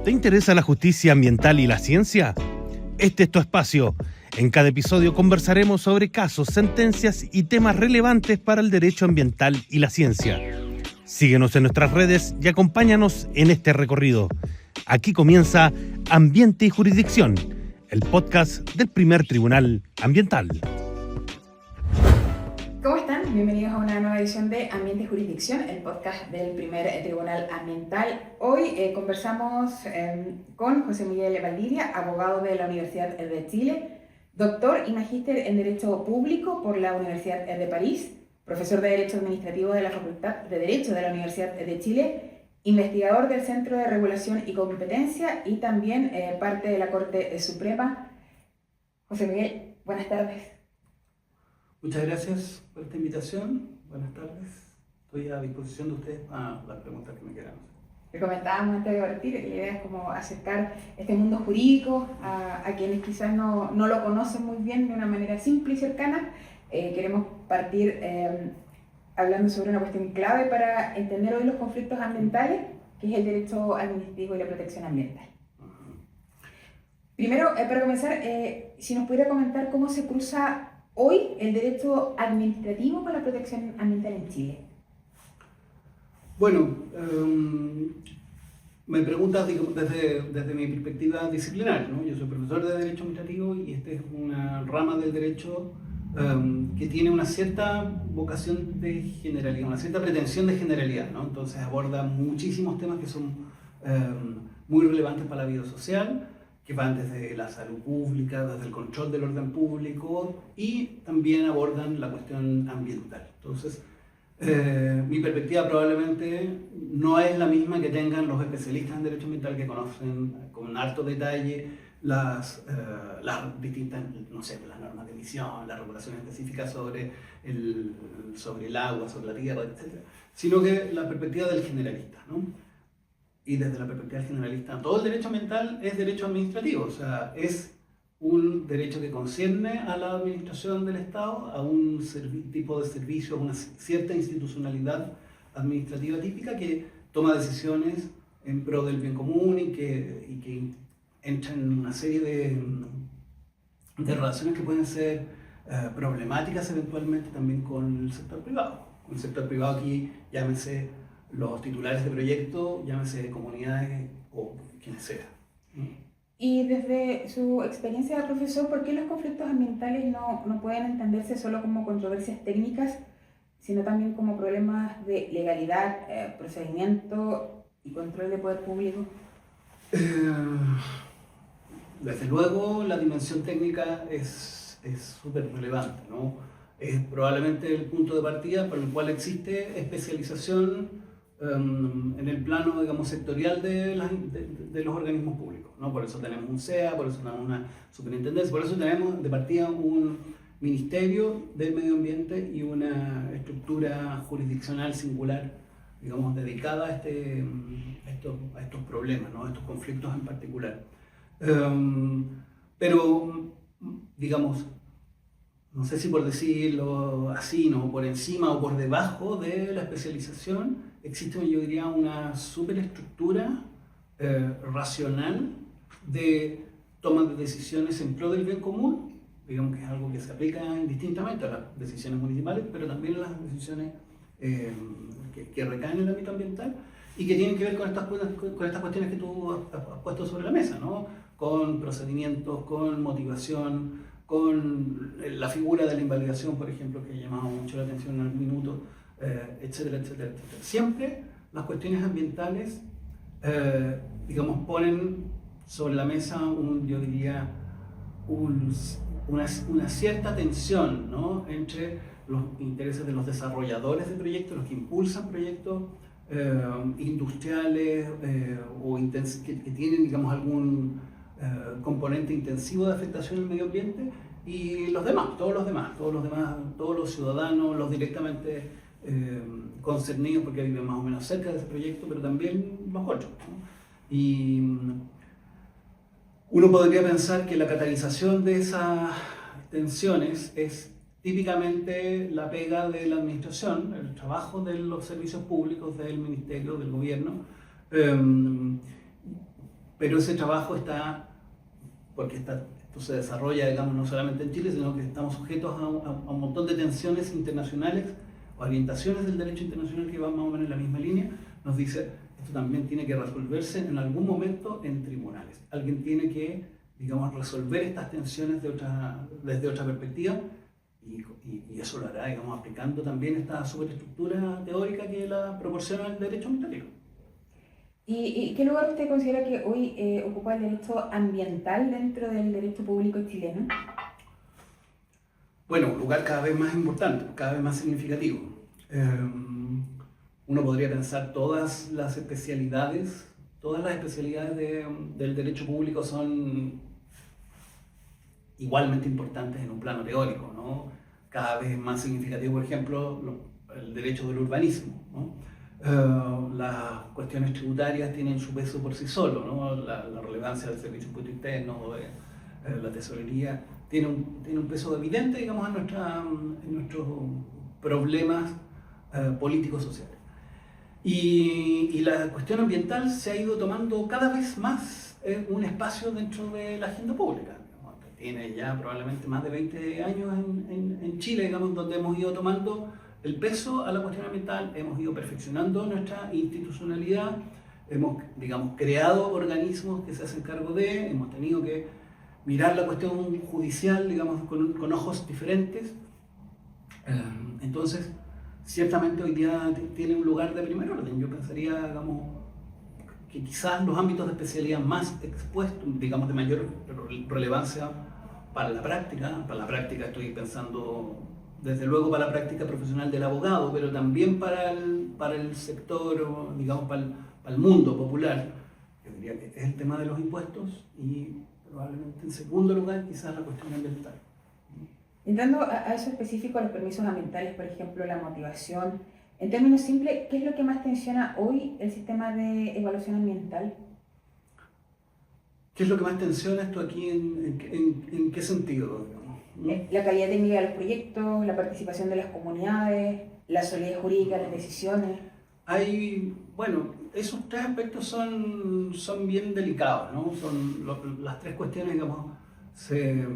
¿Te interesa la justicia ambiental y la ciencia? Este es tu espacio. En cada episodio conversaremos sobre casos, sentencias y temas relevantes para el derecho ambiental y la ciencia. Síguenos en nuestras redes y acompáñanos en este recorrido. Aquí comienza Ambiente y Jurisdicción, el podcast del primer tribunal ambiental. ¿Cómo están? Bienvenidos a una nueva edición de Ambiente y Jurisdicción, el podcast del primer tribunal ambiental. Hoy conversamos con José Miguel Valdivia, abogado de la Universidad de Chile, doctor y magíster en Derecho Público por la Universidad de París, profesor de Derecho Administrativo de la Facultad de Derecho de la Universidad de Chile, investigador del Centro de Regulación y Competencia y también parte de la Corte Suprema. José Miguel, buenas tardes. Muchas gracias por esta invitación. Buenas tardes. Estoy a disposición de ustedes para las preguntas que me quieran hacer. Le comentábamos antes de partir que la idea es como acercar este mundo jurídico a quienes quizás no lo conocen muy bien de una manera simple y cercana. Queremos partir hablando sobre una cuestión clave para entender hoy los conflictos ambientales, que es el derecho administrativo y la protección ambiental. Primero, para comenzar, si nos pudiera comentar cómo se cruza hoy el derecho administrativo con la protección ambiental en Chile. Bueno, me preguntas desde mi perspectiva disciplinar, ¿no? Yo soy profesor de Derecho Administrativo y esta es una rama del derecho que tiene una cierta vocación de generalidad, una cierta pretensión de generalidad, ¿no? Entonces aborda muchísimos temas que son muy relevantes para la vida social, que van desde la salud pública, desde el control del orden público y también abordan la cuestión ambiental. Entonces, mi perspectiva probablemente no es la misma que tengan los especialistas en derecho ambiental que conocen con harto detalle las distintas, no sé, las normas de emisión, las regulaciones específicas sobre el agua, sobre la tierra, etc. Sino que la perspectiva del generalista, ¿no? Y desde la perspectiva generalista, todo el derecho ambiental es derecho administrativo, o sea, es un derecho que concierne a la administración del Estado, a un tipo de servicio, a una cierta institucionalidad administrativa típica que toma decisiones en pro del bien común y que entra en una serie de relaciones que pueden ser problemáticas eventualmente también con el sector privado. Con el sector privado aquí, llámese los titulares de proyecto, llámese comunidades o quienes sea. Y desde su experiencia de profesor, ¿por qué los conflictos ambientales no pueden entenderse solo como controversias técnicas, sino también como problemas de legalidad, procedimiento y control de poder público? Desde luego, la dimensión técnica es súper relevante, ¿no? Es probablemente el punto de partida por el cual existe especialización en el plano, digamos, sectorial de los organismos públicos, ¿no? Por eso tenemos un CEA, por eso tenemos una superintendencia, por eso tenemos de partida un ministerio del medio ambiente y una estructura jurisdiccional singular, digamos, dedicada a estos problemas, ¿no? A estos conflictos en particular. Pero, digamos, no sé si por decirlo así, ¿no? Por encima o por debajo de la especialización, existe, yo diría, una superestructura racional de toma de decisiones en pro del bien común, digamos que es algo que se aplica indistintamente a las decisiones municipales, pero también a las decisiones que recaen en el ámbito ambiental y que tienen que ver con estas cuestiones que tú has puesto sobre la mesa, ¿no? Con procedimientos, con motivación, con la figura de la invalidación, por ejemplo, que ha llamado mucho la atención en algún minuto, etcétera, etcétera, etcétera. Siempre las cuestiones ambientales, digamos, ponen sobre la mesa, yo diría, una cierta tensión, ¿no? Entre los intereses de los desarrolladores de proyectos, los que impulsan proyectos industriales que tienen, digamos, algún componente intensivo de afectación al medio ambiente, y los demás, todos los ciudadanos, los directamente concernidos porque viven más o menos cerca de ese proyecto, pero también los otros, ¿no? Y uno podría pensar que la catalización de esas tensiones es típicamente la pega de la administración, el trabajo de los servicios públicos, del ministerio, del gobierno, pero ese trabajo está, porque esto se desarrolla, digamos, no solamente en Chile, sino que estamos sujetos a un montón de tensiones internacionales, orientaciones del derecho internacional que van más o menos en la misma línea, nos dice, esto también tiene que resolverse en algún momento en tribunales. Alguien tiene que, digamos, resolver estas tensiones desde otra perspectiva, y eso lo hará, digamos, aplicando también esta superestructura teórica que la proporciona el derecho ambiental. ¿Y qué lugar usted considera que hoy ocupa el derecho ambiental dentro del derecho público chileno? Bueno, un lugar cada vez más importante, cada vez más significativo. Uno podría pensar todas las especialidades del derecho público son igualmente importantes en un plano teórico, ¿no? Cada vez más significativo, por ejemplo, el derecho del urbanismo, ¿no? Las cuestiones tributarias tienen su peso por sí solo, ¿no? La relevancia del servicio de impuesto interno o de la tesorería tiene un peso evidente, digamos, en nuestros problemas políticos sociales. Y la cuestión ambiental se ha ido tomando cada vez más un espacio dentro de la agenda pública. Tiene ya probablemente más de 20 años en Chile, digamos, donde hemos ido tomando el peso a la cuestión ambiental, hemos ido perfeccionando nuestra institucionalidad, hemos, digamos, creado organismos que se hacen cargo hemos tenido que mirar la cuestión judicial, digamos, con ojos diferentes. Entonces, ciertamente hoy día tiene un lugar de primer orden. Yo pensaría, digamos, que quizás los ámbitos de especialidad más expuestos, digamos, de mayor relevancia para la práctica estoy pensando desde luego para la práctica profesional del abogado, pero también para el sector, digamos, para el mundo popular. Yo diría que es el tema de los impuestos y probablemente en segundo lugar quizás la cuestión ambiental. Entrando a eso específico, a los permisos ambientales, por ejemplo, la motivación, en términos simples, ¿qué es lo que más tensiona hoy el sistema de evaluación ambiental? ¿Qué es lo que más tensiona esto aquí? ¿En qué sentido? La calidad técnica de los proyectos, la participación de las comunidades, la solidez jurídica de las decisiones. Bueno, esos tres aspectos son bien delicados, ¿no? Las tres cuestiones, digamos, se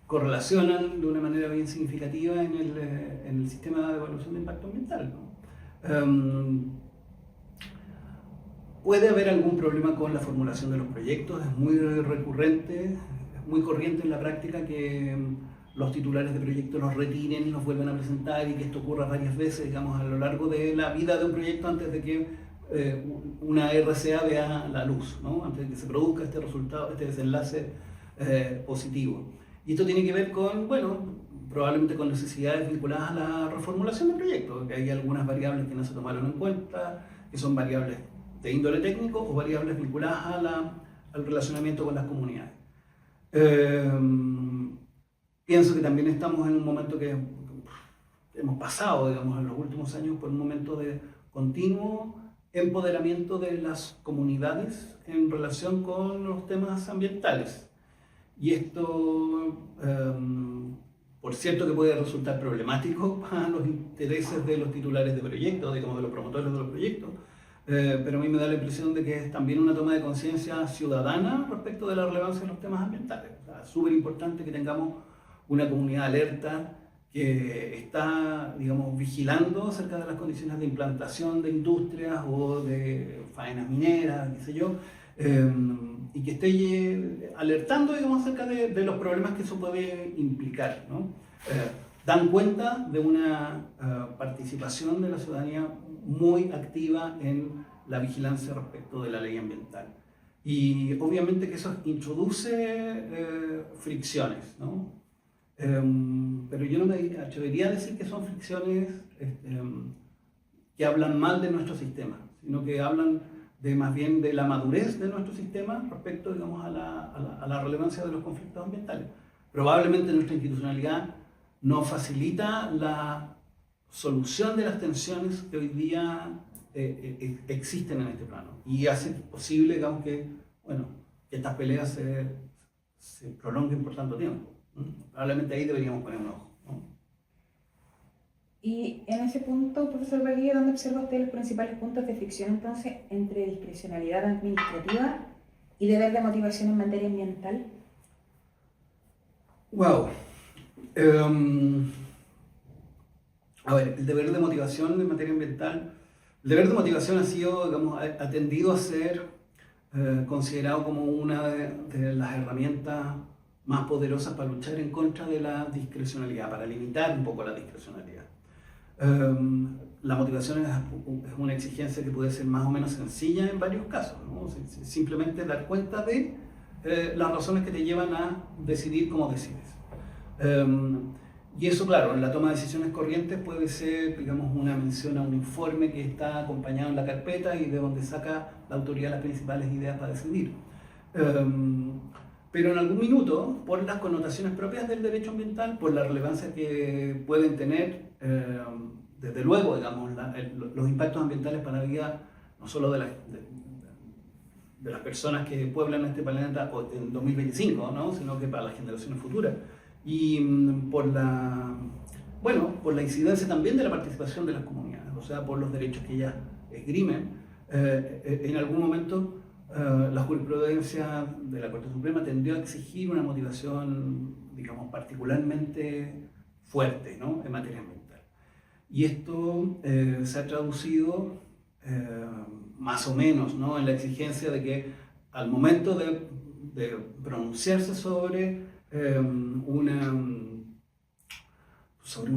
correlacionan de una manera bien significativa en el sistema de evaluación de impacto ambiental, ¿no? Puede haber algún problema con la formulación de los proyectos, es muy recurrente, es muy corriente en la práctica que los titulares de proyectos los retiren y los vuelvan a presentar y que esto ocurra varias veces, digamos, a lo largo de la vida de un proyecto antes de que una RCA vea la luz, ¿no? Antes de que se produzca este resultado, este desenlace positivo. Y esto tiene que ver con, bueno, probablemente con necesidades vinculadas a la reformulación del proyecto, que hay algunas variables que no se tomaron en cuenta, que son variables de índole técnico o variables vinculadas al relacionamiento con las comunidades. Pienso que también estamos en un momento que hemos pasado, digamos, en los últimos años por un momento de continuo empoderamiento de las comunidades en relación con los temas ambientales. Y esto, por cierto, que puede resultar problemático para los intereses de los titulares de proyectos, digamos, de los promotores de los proyectos, pero a mí me da la impresión de que es también una toma de conciencia ciudadana respecto de la relevancia de los temas ambientales. O sea, es súper importante que tengamos una comunidad alerta que está, digamos, vigilando acerca de las condiciones de implantación de industrias o de faenas mineras, qué sé yo, y que esté alertando, digamos, acerca de los problemas que eso puede implicar, ¿no? Dan cuenta de una participación de la ciudadanía muy activa en la vigilancia respecto de la ley ambiental. Y obviamente que eso introduce fricciones, ¿no? Pero yo no me atrevería a decir que son fricciones que hablan mal de nuestro sistema, sino que hablan más bien de la madurez de nuestro sistema respecto, digamos, a la relevancia de los conflictos ambientales. Probablemente nuestra institucionalidad no facilita la solución de las tensiones que hoy día existen en este plano y hace posible, digamos, que estas peleas se prolonguen por tanto tiempo. Probablemente ahí deberíamos poner un ojo, ¿no? Y en ese punto, profesor Valdivia, ¿dónde observa usted los principales puntos de fricción entonces entre discrecionalidad administrativa y deber de motivación en materia ambiental? Wow. A ver, el deber de motivación en materia ambiental, el deber de motivación ha sido, digamos, ha tendido a ser considerado como una de las herramientas más poderosas para luchar en contra de la discrecionalidad, para limitar un poco la discrecionalidad. La motivación es una exigencia que puede ser más o menos sencilla en varios casos, ¿no? Simplemente dar cuenta de las razones que te llevan a decidir cómo decides. Y eso, claro, en la toma de decisiones corrientes puede ser, digamos, una mención a un informe que está acompañado en la carpeta y de donde saca la autoridad las principales ideas para decidir. Pero en algún minuto, por las connotaciones propias del derecho ambiental, por la relevancia que pueden tener, desde luego, digamos, los impactos ambientales para la vida, no solo de las personas que pueblan este planeta en 2025, ¿no? Sino que para las generaciones futuras. Y por la incidencia también de la participación de las comunidades, o sea, por los derechos que ellas esgrimen. En algún momento la jurisprudencia de la Corte Suprema tendió a exigir una motivación, digamos, particularmente fuerte, ¿no? En materia ambiental. Y esto se ha traducido más o menos, ¿no? En la exigencia de que al momento de pronunciarse sobre un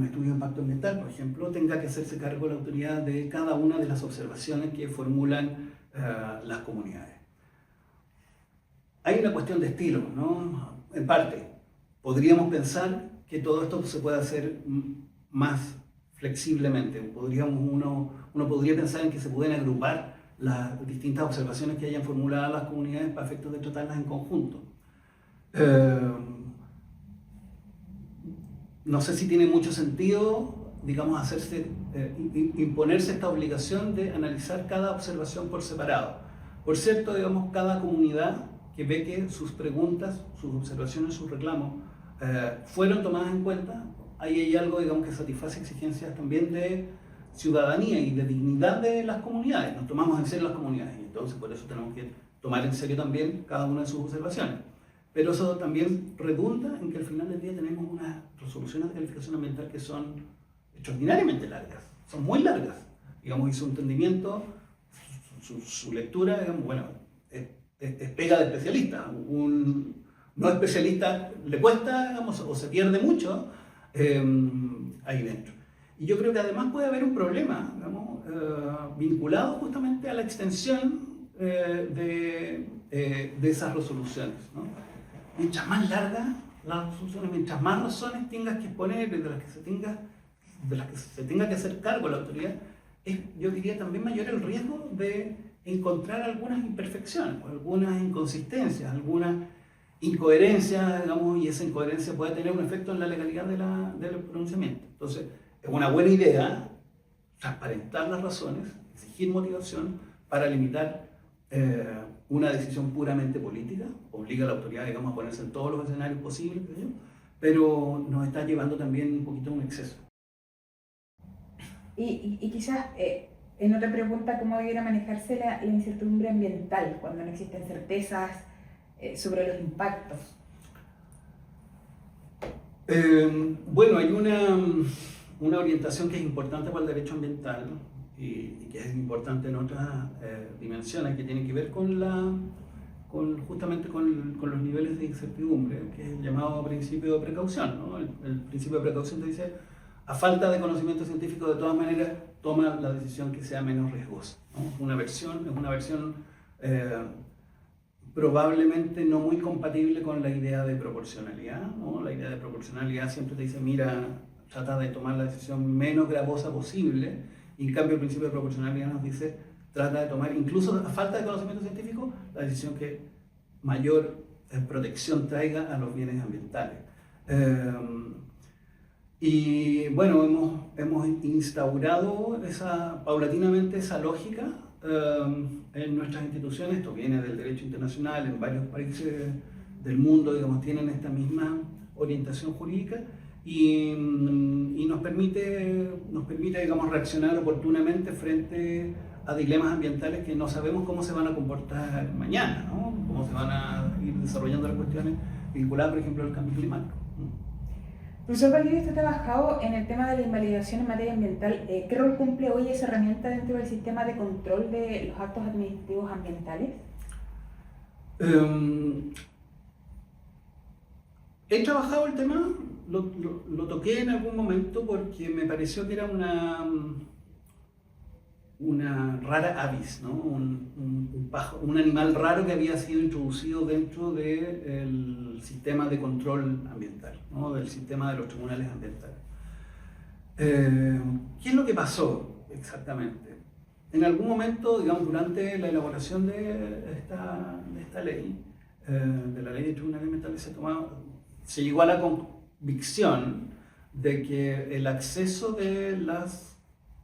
estudio de impacto ambiental, por ejemplo, tenga que hacerse cargo la autoridad de cada una de las observaciones que formulan las comunidades. Hay una cuestión de estilo, ¿no? En parte, podríamos pensar que todo esto se puede hacer más flexiblemente. Uno podría pensar en que se pueden agrupar las distintas observaciones que hayan formulado las comunidades para efectos de tratarlas en conjunto. No sé si tiene mucho sentido, digamos, imponerse esta obligación de analizar cada observación por separado. Por cierto, digamos, cada comunidad que ve que sus preguntas, sus observaciones, sus reclamos fueron tomadas en cuenta, ahí hay algo, digamos, que satisface exigencias también de ciudadanía y de dignidad de las comunidades. Nos tomamos en serio las comunidades y entonces por eso tenemos que tomar en serio también cada una de sus observaciones. Pero eso también redunda en que al final del día tenemos unas resoluciones de calificación ambiental que son extraordinariamente largas, son muy largas. Digamos, y su entendimiento, su lectura, digamos, bueno, es pega de especialista. Un no especialista le cuesta, digamos, o se pierde mucho ahí dentro. Y yo creo que además puede haber un problema, digamos, vinculado justamente a la extensión de esas resoluciones, ¿no? Mientras más largas las resoluciones, mientras más razones tengas que exponer, de las que se tenga que hacer cargo la autoridad, yo diría también mayor el riesgo de encontrar algunas imperfecciones, algunas inconsistencias, algunas incoherencias, digamos, y esa incoherencia puede tener un efecto en la legalidad del pronunciamiento. Entonces, es una buena idea transparentar las razones, exigir motivación para limitar una decisión puramente política, obliga a la autoridad, digamos, a ponerse en todos los escenarios posibles, pero nos está llevando también un poquito a un exceso. Y quizás en otra pregunta, ¿cómo debiera manejarse la incertidumbre ambiental cuando no existen certezas sobre los impactos? Bueno, hay una orientación que es importante para el derecho ambiental, ¿no? Y que es importante en otras dimensiones que tienen que ver justamente con los niveles de incertidumbre, que es el llamado principio de precaución, ¿no? El principio de precaución te dice, a falta de conocimiento científico, de todas maneras, toma la decisión que sea menos riesgosa, ¿no? Es una versión probablemente no muy compatible con la idea de proporcionalidad, ¿no? La idea de proporcionalidad siempre te dice, mira, trata de tomar la decisión menos gravosa posible. Y en cambio el principio de proporcionalidad nos dice, trata de tomar, incluso a falta de conocimiento científico, la decisión que mayor protección traiga a los bienes ambientales. Y bueno, hemos instaurado paulatinamente esa lógica en nuestras instituciones. Esto viene del derecho internacional, en varios países del mundo, digamos, tienen esta misma orientación jurídica. y nos permite, digamos, reaccionar oportunamente frente a dilemas ambientales que no sabemos cómo se van a comportar mañana, ¿no? Cómo se van a ir desarrollando las cuestiones vinculadas, por ejemplo, al cambio climático. Profesor Valdivia, usted ha trabajado en el tema de la invalidación en materia ambiental. ¿Qué rol cumple hoy esa herramienta dentro del sistema de control de los actos administrativos ambientales? He trabajado el tema, lo toqué en algún momento porque me pareció que era una rara avis, ¿no? Un animal raro que había sido introducido dentro del sistema de control ambiental, ¿no? Del sistema de los tribunales ambientales. ¿Qué es lo que pasó exactamente? En algún momento, digamos, durante la elaboración de esta ley, de la ley de tribunales ambientales, se llegó a la convicción de que el acceso de las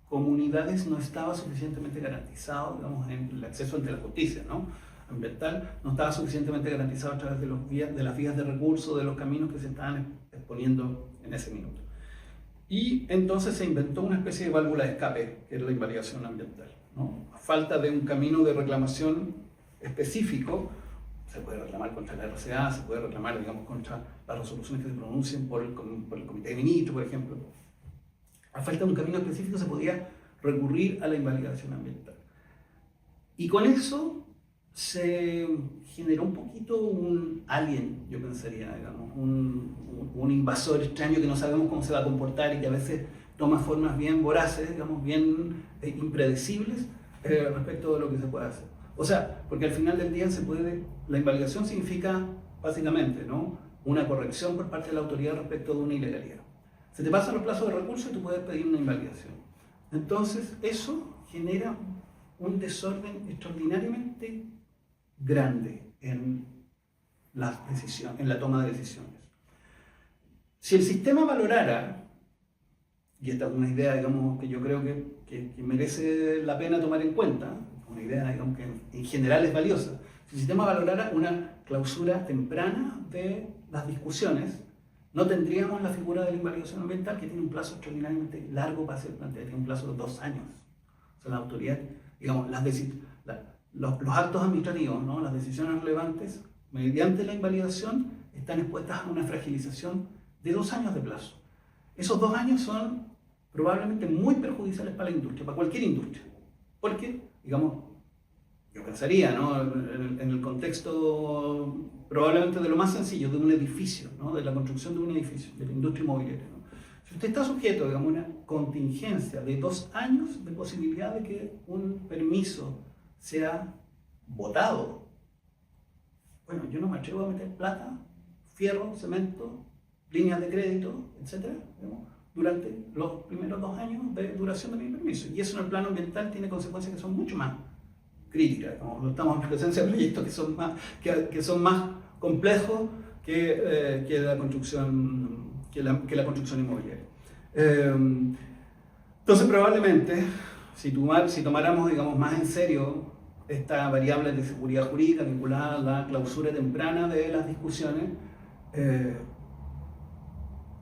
comunidades no estaba suficientemente garantizado, digamos, en el acceso ante la justicia, ¿no? Ambiental no estaba suficientemente garantizado a través de las vías de recurso, de los caminos que se estaban exponiendo en ese minuto. Y entonces se inventó una especie de válvula de escape, que es la invalidación ambiental, ¿no? A falta de un camino de reclamación específico, se puede reclamar contra la RCA, se puede reclamar, digamos, contra las resoluciones que se pronuncien por el Comité de Ministros, por ejemplo. A falta de un camino específico se podía recurrir a la invalidación ambiental. Y con eso se generó un poquito un alien, yo pensaría, digamos, un invasor extraño que no sabemos cómo se va a comportar y que a veces toma formas bien voraces, digamos, bien impredecibles respecto de lo que se puede hacer. O sea, porque al final del día la invalidación significa básicamente, ¿no?, una corrección por parte de la autoridad respecto de una ilegalidad. Se te pasan los plazos de recurso y tú puedes pedir una invalidación. Entonces, eso genera un desorden extraordinariamente grande en la toma de decisiones. Si el sistema valorara, y esta es una idea, digamos, que yo creo que merece la pena tomar en cuenta, una idea, digamos, que en general es valiosa, si el sistema valorara una clausura temprana de las discusiones, no tendríamos la figura de la invalidación ambiental, que tiene un plazo extraordinariamente largo para ser planteada, tiene un plazo de 2 años. O sea, la autoridad, digamos, los actos administrativos, ¿no?, las decisiones relevantes, mediante la invalidación, están expuestas a una fragilización de 2 años de plazo. Esos 2 años son probablemente muy perjudiciales para la industria, para cualquier industria. Porque, digamos, yo pensaría, ¿no?, en el contexto probablemente de lo más sencillo, de un edificio, ¿no?, de la construcción de un edificio, de la industria inmobiliaria, ¿no? Si usted está sujeto, digamos, a una contingencia de 2 años de posibilidad de que un permiso sea votado, bueno, yo no me atrevo a meter plata, fierro, cemento, líneas de crédito, etcétera, digamos, durante los primeros 2 años de duración de mi permiso. Y eso en el plano ambiental tiene consecuencias que son mucho más críticas. Como estamos en presencia de proyectos que son más complejos que la construcción inmobiliaria. Entonces, probablemente, si tomáramos, digamos, más en serio esta variable de seguridad jurídica vinculada a la clausura temprana de las discusiones,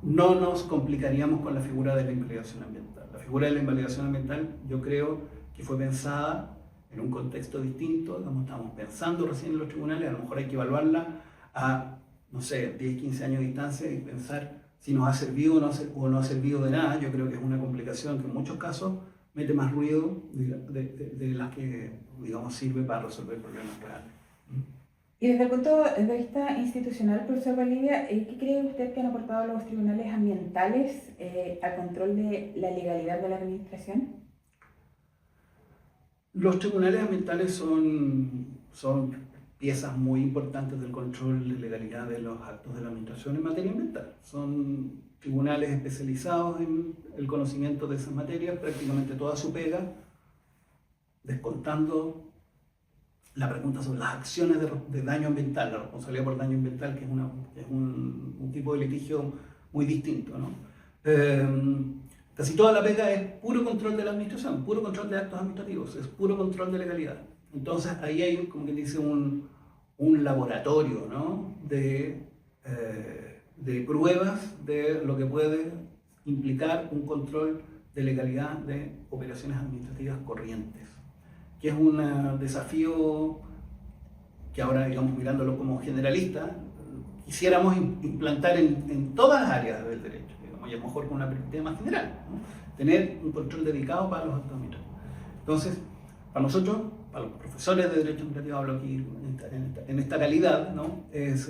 no nos complicaríamos con la figura de la invalidación ambiental. La figura de la invalidación ambiental, yo creo que fue pensada en un contexto distinto, digamos, estamos pensando recién en los tribunales, a lo mejor hay que evaluarla a, no sé, 10, 15 años de distancia y pensar si nos ha servido o no ha servido de nada. Yo creo que es una complicación que en muchos casos mete más ruido de las que, digamos, sirve para resolver problemas reales. Y desde el punto de vista institucional, profesor Valdivia, ¿qué cree usted que han aportado los tribunales ambientales al control de la legalidad de la administración? Los tribunales ambientales son piezas muy importantes del control de legalidad de los actos de la administración en materia ambiental. Son tribunales especializados en el conocimiento de esas materias, prácticamente toda su pega, descontando la pregunta sobre las acciones de daño ambiental, la responsabilidad por daño ambiental, que es un tipo de litigio muy distinto, ¿no? Casi toda la pega es puro control de la administración, puro control de actos administrativos, es puro control de legalidad. Entonces ahí hay, como que dice, un laboratorio, ¿no?, de de pruebas de lo que puede implicar un control de legalidad de operaciones administrativas corrientes, que es un desafío que ahora, digamos, mirándolo como generalista, quisiéramos implantar en todas las áreas del derecho, digamos, y a lo mejor con una perspectiva más general, ¿no? Tener un control dedicado para los actos administrativos. Entonces, para nosotros, para los profesores de Derecho Administrativo, hablo aquí en esta calidad, ¿no? Es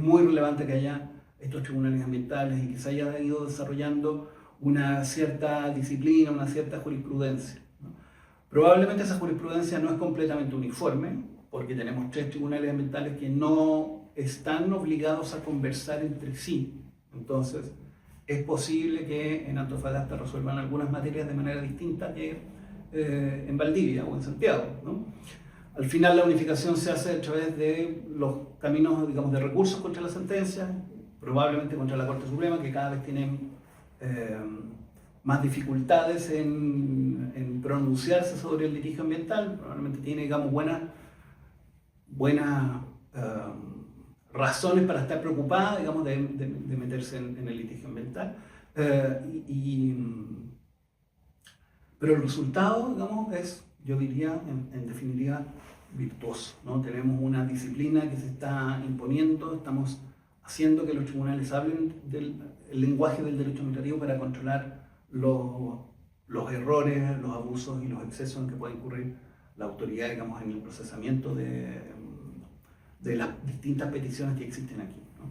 muy relevante que haya estos tribunales ambientales y que se haya ido desarrollando una cierta disciplina, una cierta jurisprudencia, ¿no? Probablemente esa jurisprudencia no es completamente uniforme, porque tenemos 3 tribunales ambientales que no están obligados a conversar entre sí. Entonces, es posible que en Antofagasta resuelvan algunas materias de manera distinta que en Valdivia o en Santiago, ¿no? Al final la unificación se hace a través de los caminos, digamos, de recursos contra la sentencia, probablemente contra la Corte Suprema, que cada vez tiene más dificultades en pronunciarse sobre el litigio ambiental, probablemente tiene, digamos, buenas razones para estar preocupada, digamos, de meterse en el litigio ambiental. Pero el resultado, digamos, es, yo diría, en definitiva, virtuoso, ¿no? Tenemos una disciplina que se está imponiendo, estamos haciendo que los tribunales hablen del lenguaje del derecho administrativo para controlar los errores, los abusos y los excesos en que puede incurrir la autoridad, digamos, en el procesamiento de las distintas peticiones que existen aquí, ¿no?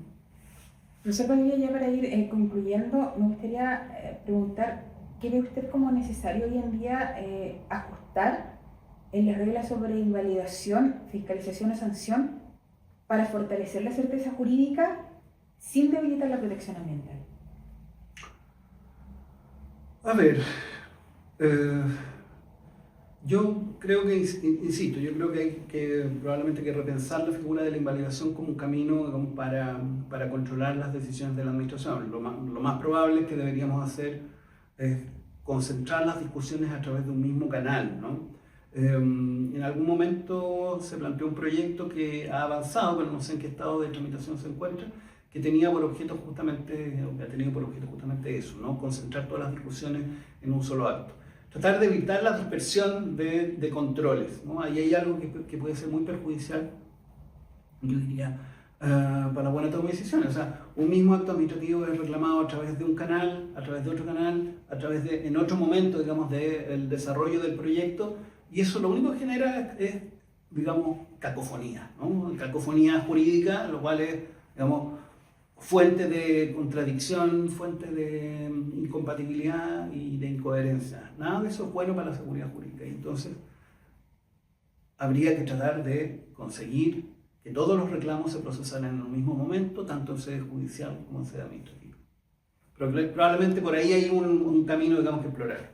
Profesor Padilla, ya para ir concluyendo, me gustaría preguntar, ¿qué ve usted como necesario hoy en día ajustar en las reglas sobre invalidación, fiscalización o sanción para fortalecer la certeza jurídica sin debilitar la protección ambiental? A ver, yo creo que, insisto, yo creo que hay que probablemente que repensar la figura de la invalidación como un camino, digamos, para controlar las decisiones de la administración. Lo más probable es que deberíamos hacer es concentrar las discusiones a través de un mismo canal, ¿no? En algún momento se planteó un proyecto que ha avanzado, pero no sé en qué estado de tramitación se encuentra, que tenía por objeto justamente, o que ha tenido por objeto justamente eso, ¿no? Concentrar todas las discusiones en un solo acto. Tratar de evitar la dispersión de controles, ¿no? Ahí hay algo que puede ser muy perjudicial, yo diría, para la buena toma de decisiones. O sea, un mismo acto administrativo es reclamado a través de un canal, a través de otro canal, a través de, en otro momento, digamos, del desarrollo del proyecto, y eso lo único que genera es, digamos, cacofonía, ¿no? Cacofonía jurídica, lo cual es, digamos, fuente de contradicción, fuente de incompatibilidad y de incoherencia. Nada de eso es bueno para la seguridad jurídica. Y entonces, habría que tratar de conseguir que todos los reclamos se procesaran en el mismo momento, tanto en sede judicial como en sede administrativa. Pero probablemente por ahí hay un camino, digamos, que explorar.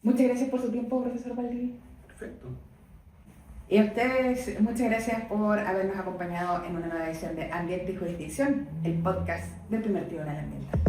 Muchas gracias por su tiempo, profesor Valdivia. Perfecto. Y a ustedes, muchas gracias por habernos acompañado en una nueva edición de Ambiente y Jurisdicción, el podcast del Primer Tribunal Ambiental.